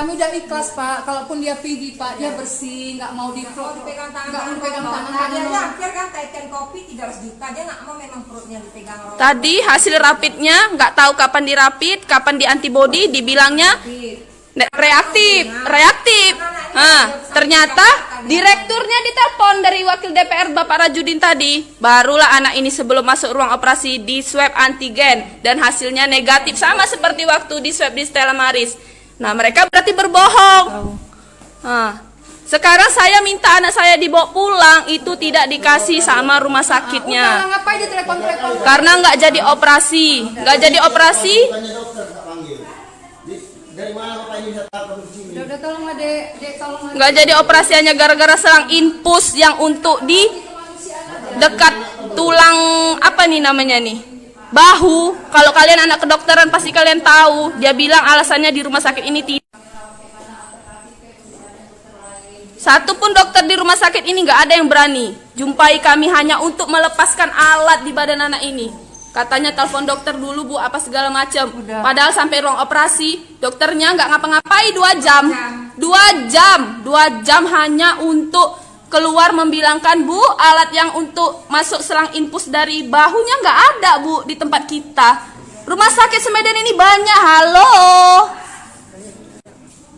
Kami udah ikhlas Pak, kalaupun dia pergi Pak, dia bersih, nggak mau dipegang tangan, nggak mau dipegang tangan. dia hampir kan kaitkan kopi 300 juta, dia nggak mau memang perutnya dipegang. Tadi hasil rapidnya nggak tahu kapan dirapid, kapan di antibody, dibilangnya reaktif. Nah, ternyata direkturnya ditelepon dari wakil DPR Bapak Rajudin tadi. Barulah anak ini sebelum masuk ruang operasi di swab antigen dan hasilnya negatif sama seperti waktu di swab di Stella Maris. Nah, mereka berarti berbohong. Nah, sekarang saya minta anak saya dibawa pulang, itu tidak dikasih sama rumah sakitnya. Ngapain dia telepon-telepon? Karena nggak jadi operasi, Dari mana Bapak ini bisa tahu di sini? Udah tolong Dek, tolong. nggak jadi operasi hanya gara-gara selang infus yang untuk di dekat tulang apa nih namanya nih, bahu. Kalau kalian anak kedokteran pasti kalian tahu. Dia bilang alasannya di rumah sakit ini tidak. Satu pun dokter di rumah sakit ini nggak ada yang berani jumpai kami hanya untuk melepaskan alat di badan anak ini. Katanya telepon dokter dulu Bu, apa segala macam. Padahal sampai ruang operasi dokternya nggak ngapa-ngapain 2 jam. 2 jam hanya untuk keluar membilangkan Bu, alat yang untuk masuk selang infus dari bahunya nggak ada Bu di tempat kita. Rumah sakit Semedan ini banyak, halo.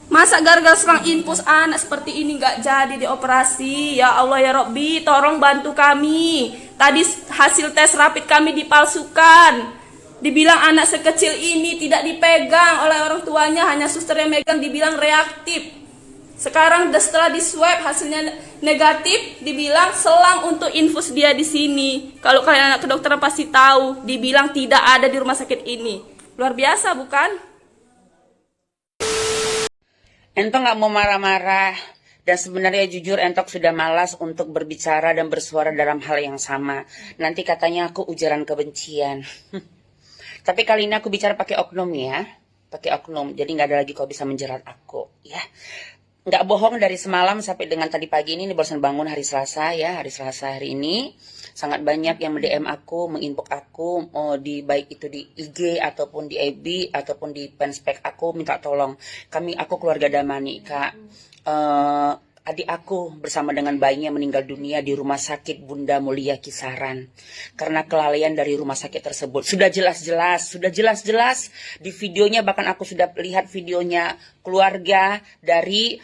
Masa gara-gara selang infus anak seperti ini nggak jadi dioperasi? Ya Allah ya Robbi, tolong bantu kami. Tadi hasil tes rapid kami dipalsukan. Dibilang anak sekecil ini tidak dipegang oleh orang tuanya, hanya suster yang megang, dibilang reaktif. Sekarang setelah di swab hasilnya negatif, dibilang selang untuk infus dia di sini. Kalau kalian anak kedokteran pasti tahu, dibilang tidak ada di rumah sakit ini. Luar biasa bukan? Entok nggak mau marah-marah, dan sebenarnya jujur Entok sudah malas untuk berbicara dan bersuara dalam hal yang sama. Nanti katanya aku ujaran kebencian. Tapi kali ini aku bicara pakai oknum ya, pakai oknum. Jadi nggak ada lagi kau bisa menjerat aku, ya. Nggak bohong, dari semalam sampai dengan tadi pagi ini barusan bangun hari Selasa ya, hari Selasa hari ini. Sangat banyak yang DM aku, menginbox aku, baik itu di IG ataupun di FB ataupun di fanspage aku, minta tolong. Aku keluarga Damani, Kak. Adik aku bersama dengan bayinya meninggal dunia di rumah sakit Bunda Mulia Kisaran. Karena kelalaian dari rumah sakit tersebut. Sudah jelas-jelas di videonya, bahkan aku sudah lihat videonya keluarga dari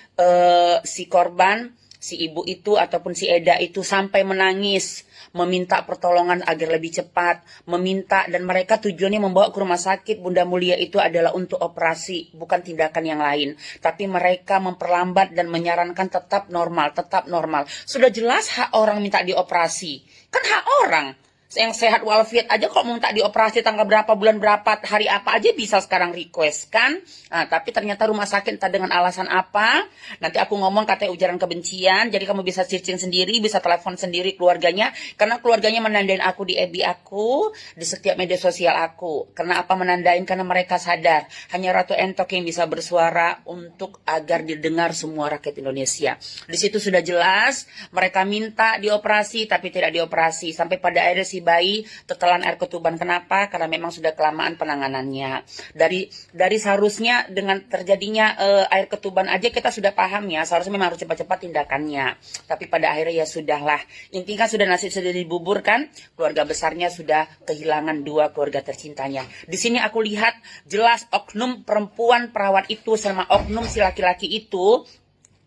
si korban, si ibu itu ataupun si Eda itu sampai menangis, meminta pertolongan agar lebih cepat, meminta, dan mereka tujuannya membawa ke rumah sakit Bunda Mulia itu adalah untuk operasi, bukan tindakan yang lain. Tapi mereka memperlambat dan menyarankan tetap normal. Sudah jelas hak orang minta dioperasi, kan hak orang. Yang sehat walafiat aja kok mau tak dioperasi tanggal berapa, bulan berapa, hari apa aja bisa sekarang request kan. Nah, tapi ternyata rumah sakit entah dengan alasan apa. Nanti aku ngomong katanya ujaran kebencian. Jadi kamu bisa searching sendiri, bisa telepon sendiri keluarganya. Karena keluarganya menandain aku di FB aku, di setiap media sosial aku. Karena apa menandain? Karena mereka sadar hanya Ratu Entok yang bisa bersuara untuk agar didengar semua rakyat Indonesia. Di situ sudah jelas mereka minta dioperasi tapi tidak dioperasi. Sampai pada akhirnya si bayi tetelan air ketuban. Kenapa? Karena memang sudah kelamaan penanganannya. Dari seharusnya dengan terjadinya air ketuban aja kita sudah paham ya, seharusnya memang harus cepat-cepat tindakannya. Tapi pada akhirnya ya sudahlah. Intinya kan sudah nasib sudah dibubur kan, keluarga besarnya sudah kehilangan 2 keluarga tercintanya. Di sini aku lihat jelas oknum perempuan perawat itu sama oknum si laki-laki itu.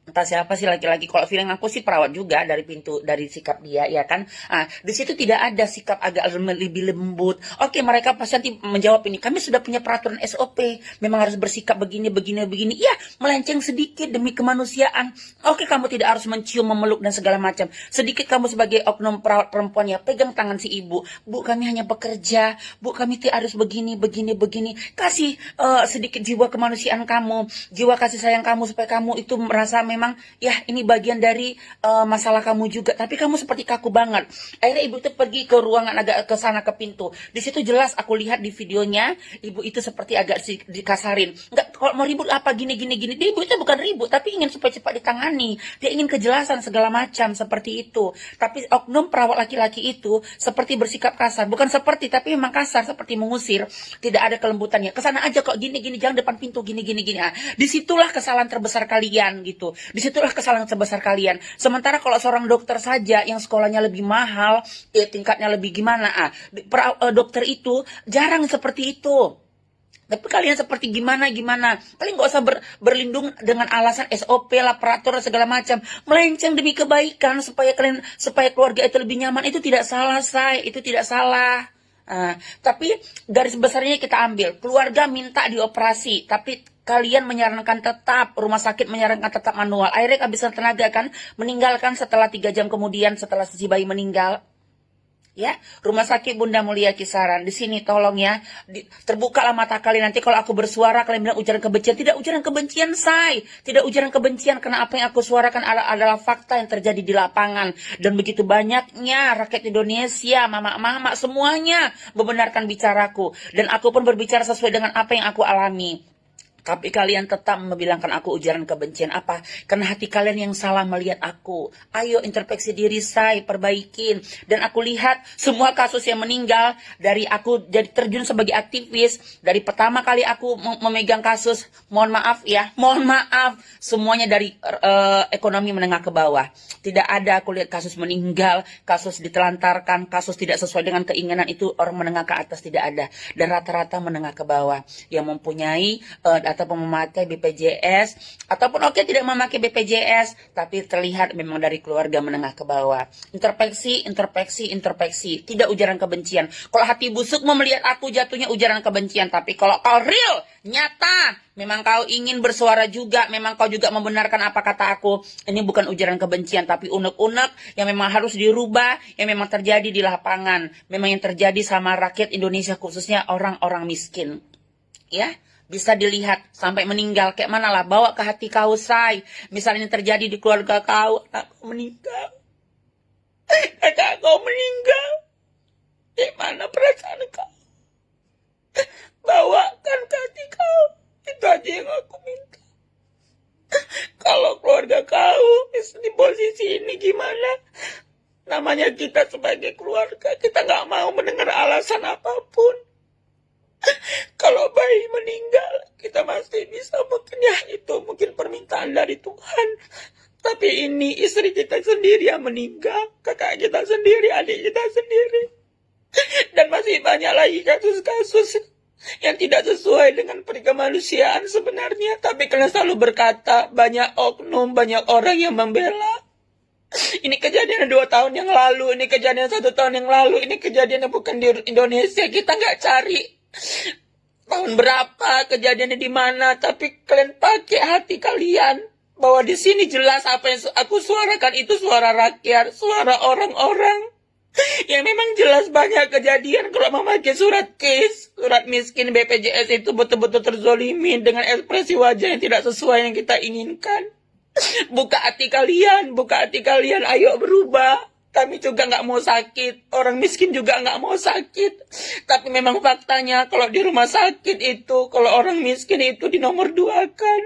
Entah siapa sih laki-laki, kalau feeling aku sih perawat juga dari sikap dia ya kan. Di situ tidak ada sikap agak lebih lembut. Oke, mereka pasti nanti menjawab ini, kami sudah punya peraturan SOP, memang harus bersikap begini. Iya, melenceng sedikit demi kemanusiaan. Oke, kamu tidak harus mencium, memeluk dan segala macam. Sedikit kamu sebagai oknum perawat perempuan ya, pegang tangan si ibu. Bu, kami hanya bekerja. Bu, kami tidak harus begini. Kasih sedikit jiwa kemanusiaan kamu, jiwa kasih sayang kamu supaya kamu itu merasa memang memang ya ini bagian dari masalah kamu juga, tapi kamu seperti kaku banget. Akhirnya ibu itu pergi ke ruangan agak ke sana ke pintu. Di situ jelas aku lihat di videonya ibu itu seperti agak dikasarin. Enggak, kalau mau ribut apa gini. Dia ibu itu bukan ribut, tapi ingin supaya cepat ditangani. Dia ingin kejelasan segala macam seperti itu. Tapi oknum perawat laki-laki itu seperti bersikap kasar, bukan seperti tapi memang kasar, seperti mengusir. Tidak ada kelembutannya. Kesana aja kok gini, jangan depan pintu gini. Ah, disitulah kesalahan terbesar kalian gitu. Disitulah kesalahan terbesar kalian. Sementara kalau seorang dokter saja yang sekolahnya lebih mahal, tingkatnya lebih gimana, dokter itu jarang seperti itu. Tapi kalian seperti gimana? Kalian gak usah berlindung dengan alasan SOP lah, peraturan segala macam. Melenceng demi kebaikan supaya keluarga itu lebih nyaman. Itu tidak salah, itu tidak salah. Tapi garis besarnya kita ambil, keluarga minta dioperasi, tapi kalian menyarankan tetap, rumah sakit menyarankan tetap manual. Akhirnya kehabisan tenaga kan, meninggalkan setelah 3 jam kemudian setelah si bayi meninggal. Ya, Rumah Sakit Bunda Mulia Kisaran. Di sini tolong ya, terbukalah mata kalian. Nanti kalau aku bersuara kalian bilang ujaran kebencian. Tidak ujaran kebencian, tidak ujaran kebencian, karena apa yang aku suarakan adalah fakta yang terjadi di lapangan. Dan begitu banyaknya rakyat Indonesia, mama-mama semuanya membenarkan bicaraku. Dan aku pun berbicara sesuai dengan apa yang aku alami. Tapi kalian tetap membilangkan aku ujaran kebencian. Apa? Karena hati kalian yang salah melihat aku. Ayo introspeksi diri saya, perbaikin. Dan aku lihat semua kasus yang meninggal dari aku jadi terjun sebagai aktivis. Dari pertama kali aku memegang kasus, mohon maaf, semuanya dari ekonomi menengah ke bawah. Tidak ada aku lihat kasus meninggal, kasus ditelantarkan, kasus tidak sesuai dengan keinginan, itu orang menengah ke atas tidak ada. Dan rata-rata menengah ke bawah yang mempunyai ataupun memakai BPJS, ataupun tidak memakai BPJS, tapi terlihat memang dari keluarga menengah ke bawah. Introspeksi, tidak ujaran kebencian. Kalau hati busuk mau melihat aku jatuhnya ujaran kebencian, tapi kalau kau real, nyata, memang kau ingin bersuara juga, memang kau juga membenarkan apa kata aku, ini bukan ujaran kebencian, tapi unek-unek yang memang harus dirubah, yang memang terjadi di lapangan, memang yang terjadi sama rakyat Indonesia, khususnya orang-orang miskin. Ya, bisa dilihat sampai meninggal kayak mana lah, bawa ke hati kau, misalnya terjadi di keluarga kau, anak kau meninggal, kakak kau meninggal, kayak mana perasaan kau, bawakan ke hati kau. Itu aja yang aku minta. Kalau keluarga kau di posisi ini gimana, namanya kita sebagai keluarga, kita gak mau mendengar alasan apapun. Kalau bayi meninggal, kita masih bisa mungkin mungkin permintaan dari Tuhan. Tapi ini istri kita sendiri yang meninggal, kakak kita sendiri, adik kita sendiri. Dan masih banyak lagi kasus-kasus yang tidak sesuai dengan perikemanusiaan sebenarnya. Tapi kalian selalu berkata, banyak oknum, banyak orang yang membela. Ini kejadian 2 tahun yang lalu, ini kejadian 1 tahun yang lalu, ini kejadiannya bukan di Indonesia, kita nggak cari tahun berapa, kejadiannya di mana, tapi kalian pakai hati kalian bahwa di sini jelas apa yang aku suarakan itu suara rakyat, suara orang-orang yang memang jelas banyak kejadian. Kalau memakai surat miskin BPJS itu betul-betul terzolimi dengan ekspresi wajah yang tidak sesuai yang kita inginkan. Buka hati kalian, ayo berubah. Kami juga nggak mau sakit, orang miskin juga nggak mau sakit. Tapi memang faktanya kalau di rumah sakit itu, kalau orang miskin itu di nomor 2 kan.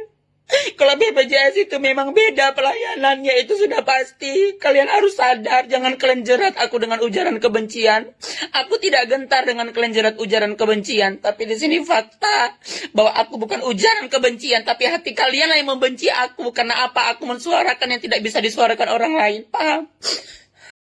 Kalau BPJS itu memang beda pelayanannya, itu sudah pasti. Kalian harus sadar, jangan kalian jerat aku dengan ujaran kebencian. Aku tidak gentar dengan kalian jerat ujaran kebencian, tapi di sini fakta bahwa aku bukan ujaran kebencian, tapi hati kalian yang membenci aku karena apa aku mensuarakan yang tidak bisa disuarakan orang lain. Paham?